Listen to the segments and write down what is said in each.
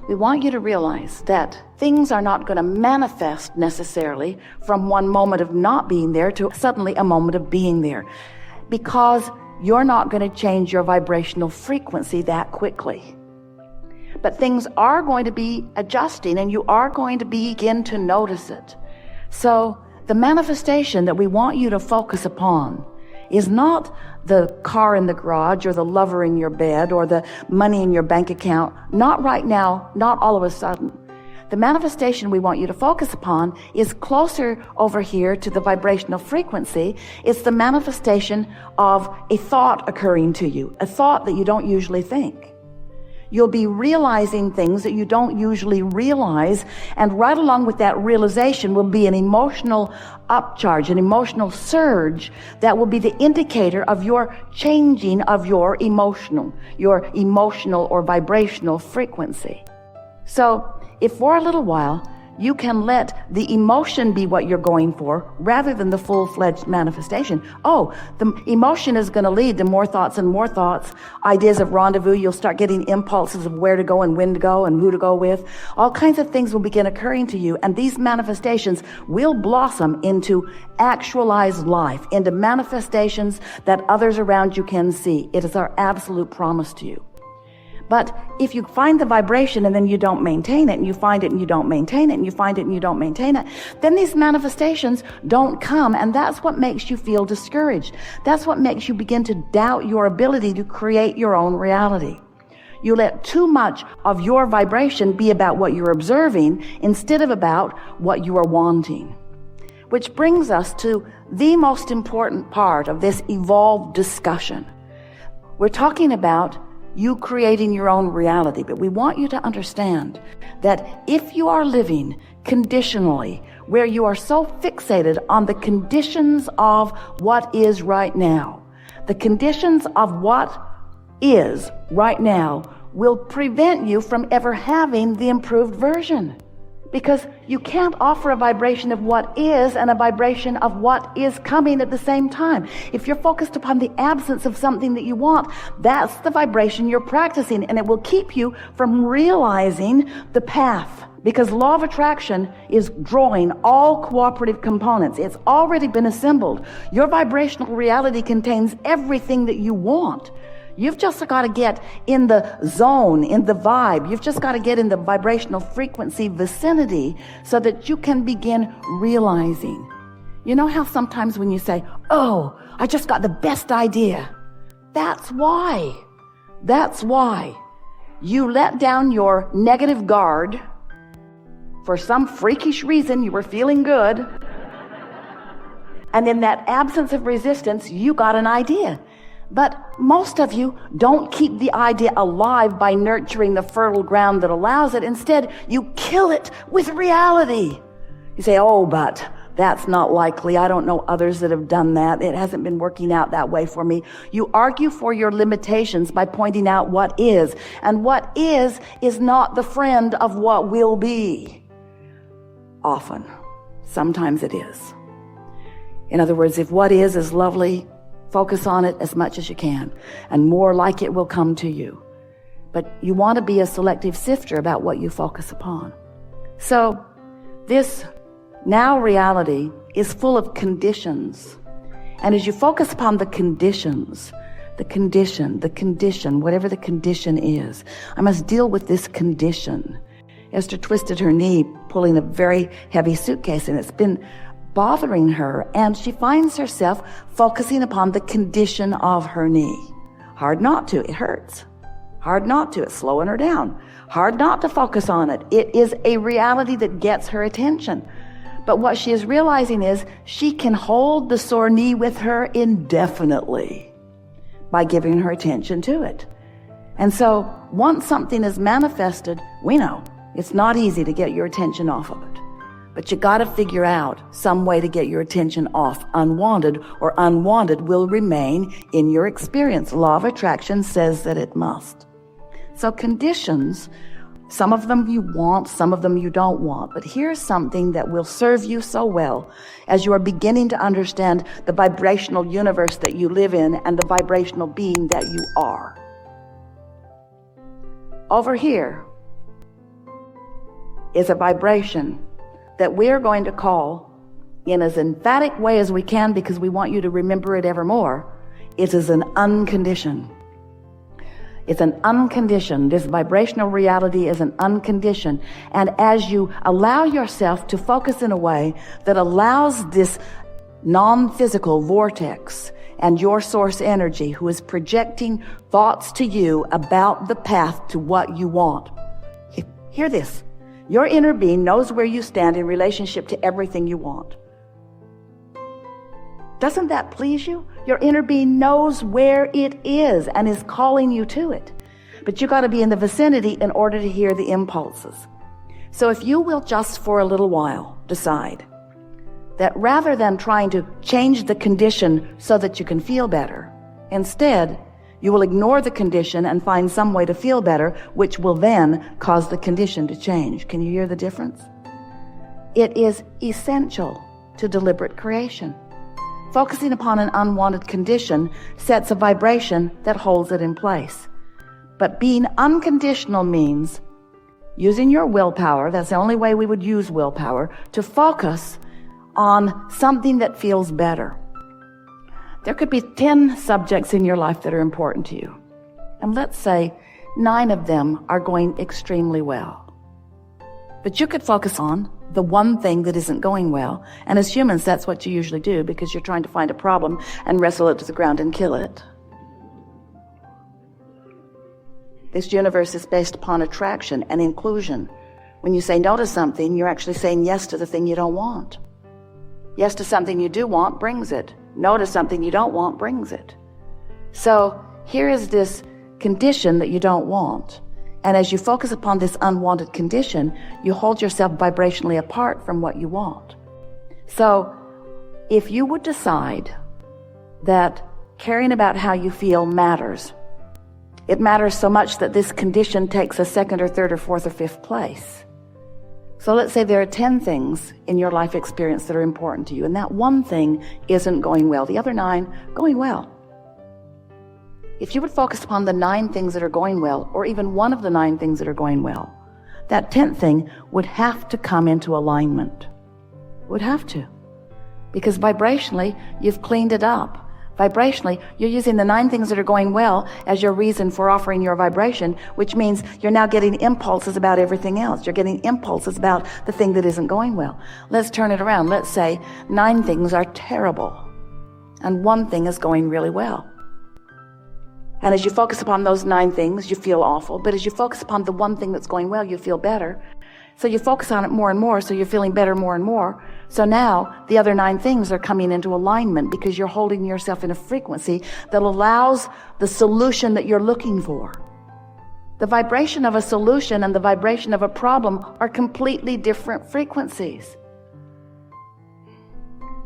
we want you to realize that things are not going to manifest necessarily from one moment of not being there to suddenly a moment of being there, because you're not going to change your vibrational frequency that quickly. But things are going to be adjusting, and you are going to begin to notice it. So the manifestation that we want you to focus upon is not the car in the garage or the lover in your bed or the money in your bank account. Not right now, not all of a sudden. The manifestation we want you to focus upon is closer over here to the vibrational frequency. It's the manifestation of a thought occurring to you, a thought that you don't usually think. You'll be realizing things that you don't usually realize, and right along with that realization will be an emotional upcharge, an emotional surge that will be the indicator of your changing of your emotional or vibrational frequency. So if for a little while you can let the emotion be what you're going for rather than the full-fledged manifestation. Oh, the emotion is going to lead to more thoughts and more thoughts, ideas of rendezvous. You'll start getting impulses of where to go and when to go and who to go with. All kinds of things will begin occurring to you, and these manifestations will blossom into actualized life, into manifestations that others around you can see. It is our absolute promise to you. But if you find the vibration and then you don't maintain it, and you find it and you don't maintain it, and you find it and you don't maintain it, then these manifestations don't come, and that's what makes you feel discouraged. That's what makes you begin to doubt your ability to create your own reality. You let too much of your vibration be about what you're observing instead of about what you are wanting. Which brings us to the most important part of this evolved discussion. We're talking about you creating your own reality, but we want you to understand that if you are living conditionally, where you are so fixated on the conditions of what is right now, the conditions of what is right now will prevent you from ever having the improved version. Because you can't offer a vibration of what is and a vibration of what is coming at the same time. If you're focused upon the absence of something that you want, that's the vibration you're practicing, and it will keep you from realizing the path. Because law of attraction is drawing all cooperative components. It's already been assembled. Your vibrational reality contains everything that you want. You've just got to get in the zone, in the vibe. You've just got to get in the vibrational frequency vicinity so that you can begin realizing. You know how sometimes when you say, oh, I just got the best idea. That's why you let down your negative guard. For some freakish reason, you were feeling good. And in that absence of resistance, you got an idea. But most of you don't keep the idea alive by nurturing the fertile ground that allows it. Instead, you kill it with reality. You say, oh, but that's not likely. I don't know others that have done that. It hasn't been working out that way for me. You argue for your limitations by pointing out what is. And what is not the friend of what will be. Often. Sometimes it is. In other words, if what is lovely, focus on it as much as you can, and more like it will come to you. But you want to be a selective sifter about what you focus upon. So this now reality is full of conditions. And as you focus upon the conditions, the condition, whatever the condition is, I must deal with this condition. Esther twisted her knee, pulling a very heavy suitcase, and it's been bothering her, and she finds herself focusing upon the condition of her knee. Hard not to, it hurts. Hard not to, it's slowing her down. Hard not to focus on it. It is a reality that gets her attention. But what she is realizing is she can hold the sore knee with her indefinitely by giving her attention to it. And so once something is manifested, we know it's not easy to get your attention off of it. But you got to figure out some way to get your attention off unwanted, or unwanted will remain in your experience. Law of attraction says that it must. So conditions, some of them you want, some of them you don't want. But here's something that will serve you so well as you are beginning to understand the vibrational universe that you live in and the vibrational being that you are. Over here, is a vibration that we're going to call, in as emphatic way as we can because we want you to remember it evermore, it is an unconditioned. It's an unconditioned. This vibrational reality is an unconditioned. And as you allow yourself to focus in a way that allows this non-physical vortex and your source energy, who is projecting thoughts to you about the path to what you want. Hear this. Your inner being knows where you stand in relationship to everything you want. Doesn't that please you? Your inner being knows where it is and is calling you to it. But you got to be in the vicinity in order to hear the impulses. So if you will just for a little while decide that rather than trying to change the condition so that you can feel better, instead you will ignore the condition and find some way to feel better, which will then cause the condition to change. Can you hear the difference? It is essential to deliberate creation. Focusing upon an unwanted condition sets a vibration that holds it in place. But being unconditional means using your willpower, that's the only way we would use willpower, to focus on something that feels better. There could be 10 subjects in your life that are important to you. And let's say 9 of them are going extremely well. But you could focus on the one thing that isn't going well. And as humans, that's what you usually do because you're trying to find a problem and wrestle it to the ground and kill it. This universe is based upon attraction and inclusion. When you say no to something, you're actually saying yes to the thing you don't want. Yes to something you do want brings it. No to something you don't want brings it. So here is this condition that you don't want. And as you focus upon this unwanted condition, you hold yourself vibrationally apart from what you want. So if you would decide that caring about how you feel matters, it matters so much that this condition takes a second or third or fourth or fifth place. So let's say there are 10 things in your life experience that are important to you, and that one thing isn't going well. The other 9 going well. If you would focus upon the 9 things that are going well, or even one of the 9 things that are going well, that 10th thing would have to come into alignment. Would have to. Because vibrationally, you've cleaned it up. Vibrationally, you're using the 9 things that are going well as your reason for offering your vibration, which means you're now getting impulses about everything else. You're getting impulses about the thing that isn't going well. Let's turn it around. Let's say 9 things are terrible, and 1 thing is going really well. And as you focus upon those 9 things, you feel awful. But as you focus upon the 1 thing that's going well, you feel better. So you focus on it more and more, so you're feeling better more and more. So now the other 9 things are coming into alignment because you're holding yourself in a frequency that allows the solution that you're looking for. The vibration of a solution and the vibration of a problem are completely different frequencies.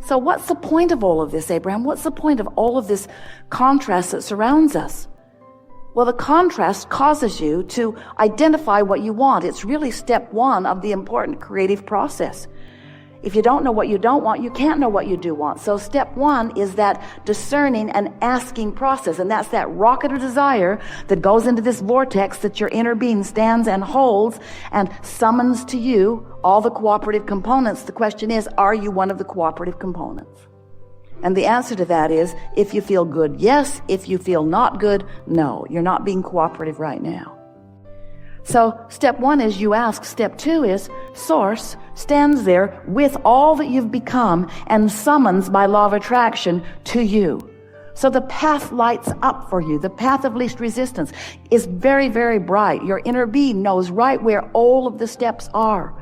So what's the point of all of this, Abraham? What's the point of all of this contrast that surrounds us? Well, the contrast causes you to identify what you want. It's really step 1 of the important creative process. If you don't know what you don't want, you can't know what you do want. So step 1 is that discerning and asking process. And that's that rocket of desire that goes into this vortex that your inner being stands and holds and summons to you all the cooperative components. The question is, are you one of the cooperative components? And the answer to that is, if you feel good, yes. If you feel not good, no. You're not being cooperative right now. So step 1 is you ask. Step 2 is Source stands there with all that you've become and summons by law of attraction to you. So the path lights up for you. The path of least resistance is very, very bright. Your inner being knows right where all of the steps are.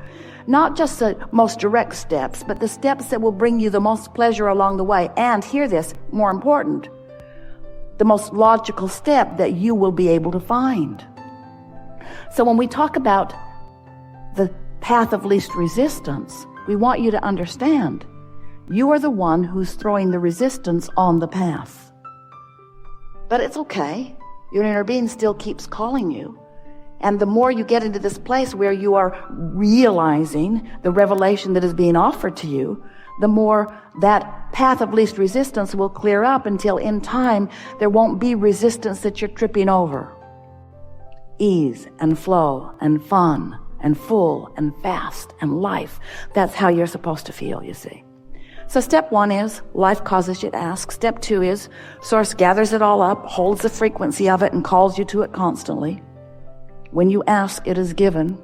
Not just the most direct steps, but the steps that will bring you the most pleasure along the way. And hear this, more important, the most logical step that you will be able to find. So when we talk about the path of least resistance, we want you to understand you are the one who's throwing the resistance on the path. But it's okay. Your inner being still keeps calling you. And the more you get into this place where you are realizing the revelation that is being offered to you, the more that path of least resistance will clear up until in time there won't be resistance that you're tripping over. Ease and flow and fun and full and fast and life. That's how you're supposed to feel, you see. So step 1 is life causes you to ask. Step 2 is Source gathers it all up, holds the frequency of it, and calls you to it constantly. When you ask, it is given.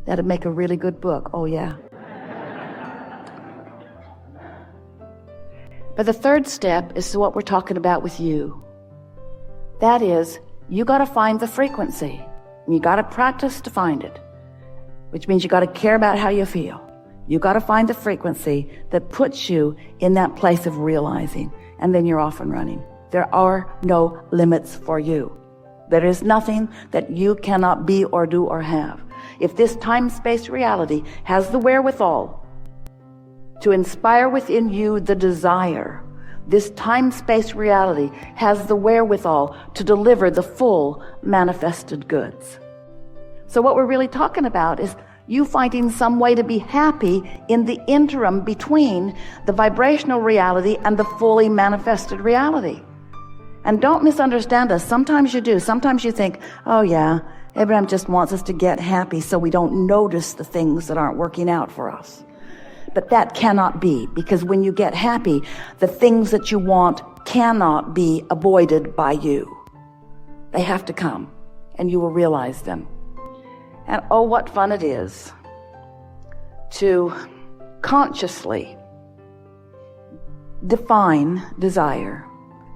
That'd make a really good book. Oh, yeah. But the third step is what we're talking about with you. That is, you got to find the frequency. And you got to practice to find it, which means you got to care about how you feel. You got to find the frequency that puts you in that place of realizing, and then you're off and running. There are no limits for you. There is nothing that you cannot be or do or have. If this time-space reality has the wherewithal to inspire within you the desire, this time-space reality has the wherewithal to deliver the full manifested goods. So what we're really talking about is you finding some way to be happy in the interim between the vibrational reality and the fully manifested reality. And don't misunderstand us. Sometimes you do. Sometimes you think, oh yeah, Abraham just wants us to get happy so we don't notice the things that aren't working out for us. But that cannot be, because when you get happy, the things that you want cannot be avoided by you. They have to come, and you will realize them. And oh, what fun it is to consciously define desire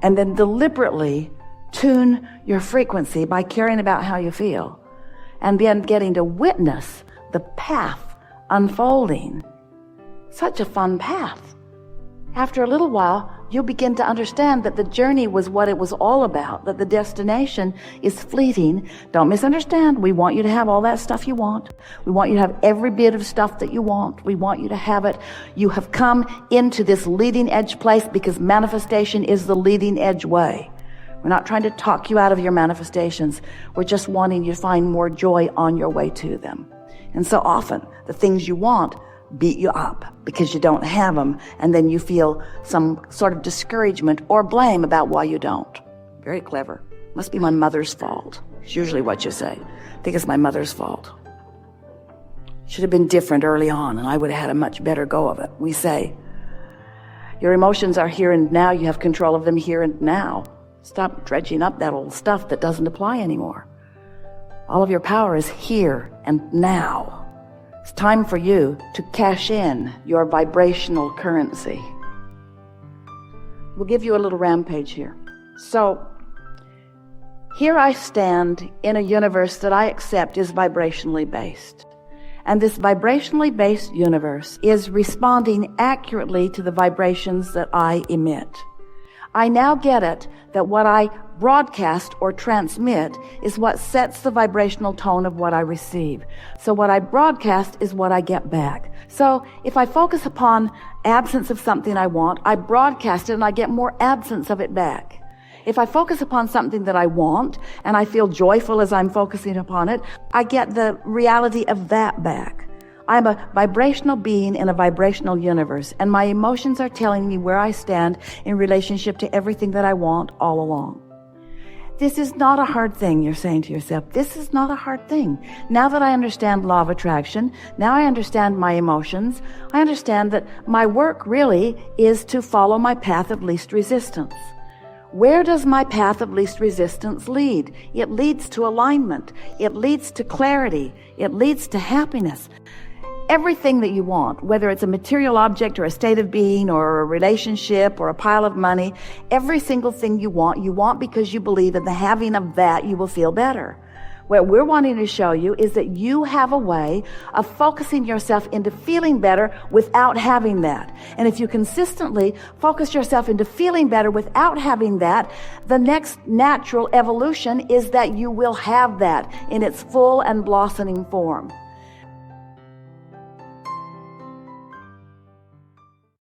and then deliberately tune your frequency by caring about how you feel, and then getting to witness the path unfolding. Such a fun path. After a little while, you'll begin to understand that the journey was what it was all about, that the destination is fleeting. Don't misunderstand. We want you to have all that stuff you want. We want you to have every bit of stuff that you want. We want you to have it. You have come into this leading edge place because manifestation is the leading edge way. We're not trying to talk you out of your manifestations. We're just wanting you to find more joy on your way to them. And so often, the things you want beat you up because you don't have them, and then you feel some sort of discouragement or blame about why you don't. Very clever. Must be my mother's fault. It's usually what you say. I think it's my mother's fault. Should have been different early on, and I would have had a much better go of it. We say, your emotions are here and now. You have control of them here and now. Stop dredging up that old stuff that doesn't apply anymore. All of your power is here and now. It's time for you to cash in your vibrational currency. We'll give you a little rampage here. So, here I stand in a universe that I accept is vibrationally based. And this vibrationally based universe is responding accurately to the vibrations that I emit. I now get it that what I broadcast or transmit is what sets the vibrational tone of what I receive. So what I broadcast is what I get back. So if I focus upon absence of something I want, I broadcast it and I get more absence of it back. If I focus upon something that I want and I feel joyful as I'm focusing upon it, I get the reality of that back. I'm a vibrational being in a vibrational universe, and my emotions are telling me where I stand in relationship to everything that I want all along. This is not a hard thing, you're saying to yourself. This is not a hard thing. Now that I understand law of attraction, now I understand my emotions, I understand that my work really is to follow my path of least resistance. Where does my path of least resistance lead? It leads to alignment. It leads to clarity. It leads to happiness. Everything that you want, whether it's a material object or a state of being or a relationship or a pile of money, every single thing you want because you believe in the having of that you will feel better. What we're wanting to show you is that you have a way of focusing yourself into feeling better without having that. And if you consistently focus yourself into feeling better without having that, the next natural evolution is that you will have that in its full and blossoming form.